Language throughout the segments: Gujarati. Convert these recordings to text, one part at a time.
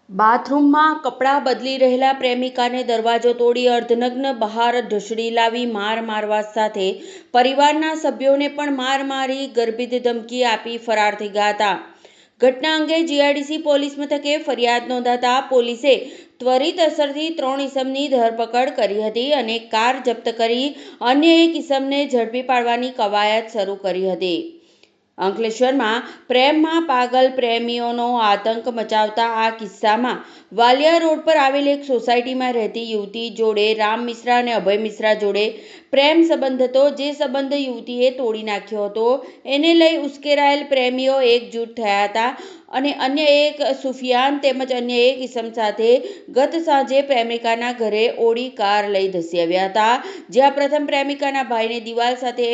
બાથરૂમમાં કપડાં બદલી રહેલા પ્રેમિકાને દરવાજો તોડી અર્ધનગ્ન બહાર ઢસડી લાવી માર મારવા સાથે પરિવારના સભ્યોને પણ માર મારી ગર્ભિત ધમકી આપી ફરાર થઈ ગયા હતા. ઘટના અંગે જીઆઈડીસી પોલીસ મથકે ફરિયાદ નોંધાતા પોલીસે ત્વરિત અસરથી 3 ઇસમની ધરપકડ કરી હતી અને કાર જપ્ત કરી અન્ય એક ઇસમને ઝડપી પાડવાની કવાયત શરૂ કરી હતી. અંકલેશ્વરમાં પ્રેમમાં પાગલ પ્રેમીઓનો આતંક મચાવતા આ કિસ્સામાં વાલિયા રોડ પર આવેલ એક સોસાયટીમાં રહેતી યુવતી જોડે રામ મિશ્રા અને અભય મિશ્રા જોડે પ્રેમ સંબંધ હતો, જે સંબંધ યુવતીએ તોડી નાખ્યો હતો. એને લઈ ઉશ્કેરાયેલ પ્રેમીઓ એકજૂટ થયા હતા અને અન્ય એક સુફિયાન તેમજ અન્ય એક ઇસમ સાથે ગત સાંજે પ્રેમિકાના ઘરે ઓડી કાર લઈ ધસી આવ્યા હતા, જ્યાં પ્રથમ પ્રેમિકાના ભાઈને દિવાલ સાથે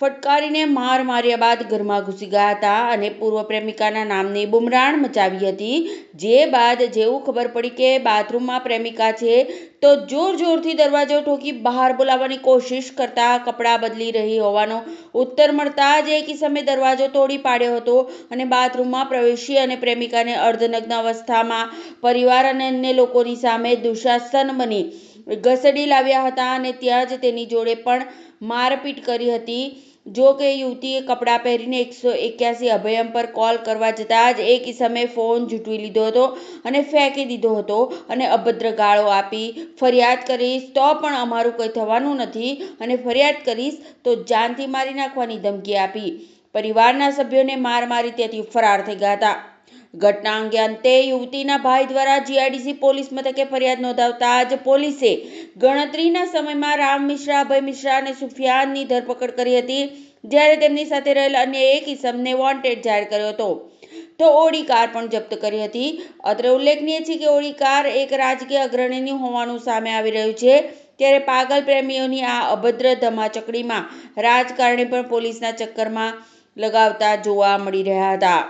ફટકારીને માર માર્યા બાદ ઘરમાં ઘૂસી ગયા હતા અને પૂર્વ પ્રેમિકાના નામની બુમરાણ મચાવી હતી. જે બાદ જેવું ખબર પડી કે બાથરૂમમાં પ્રેમિકા છે તો જોરથી દરવાજો ઠોકી બહાર બોલાવવાની કોશિશ કરતા કપડાં બદલી રહી હોવાનો ઉત્તર મળતા જ એક ઇસમે દરવાજો તોડી પાડ્યો હતો અને બાથરૂમમાં પ્રવેશી અને પ્રેમિકાને અર્ધનગ્ન અવસ્થામાં પરિવાર અને અન્ય લોકોની સામે દુશાસન બની ઘસેડી લાવ્યા હતા અને ત્યાં જ તેની જોડે પણ મારપીટ કરી હતી. જો કે યુવતીએ કપડાં પહેરીને 181 અભયમ પર કોલ કરવા જતાં જ એક ઇસમે ફોન ઝૂંટવી લીધો હતો અને ફેંકી દીધો હતો અને અભદ્ર ગાળો આપી ફરિયાદ કરીશ તો પણ અમારું કંઈ થવાનું નથી અને ફરિયાદ કરીશ તો જાનથી મારી નાખવાની ધમકી આપી પરિવારના સભ્યોને માર મારી ત્યાંથી ફરાર થઈ ગયા હતા. ઘટના અંગે અંતે યુવતીના ભાઈ દ્વારા જીઆઈડીસી પોલીસ મથકે ફરિયાદ નોંધાવતા જ પોલીસે ગણતરીના સમયમાં રામ મિશ્રા, અભય મિશ્રા અને સુફિયાનની ધરપકડ કરી હતી, જ્યારે તેમની સાથે રહેલ અન્ય એક ઇસમને વોન્ટેડ જાહેર કર્યો હતો તો ઓડી કાર પણ જપ્ત કરી હતી. અત્રે ઉલ્લેખનીય છે કે ઓડી કાર એક રાજકીય અગ્રણીની હોવાનું સામે આવી રહ્યું છે, ત્યારે પાગલ પ્રેમીઓની આ અભદ્ર ધમાચકડીમાં રાજકારણી પણ પોલીસના ચક્કરમાં લગાવતા જોવા મળી રહ્યા હતા.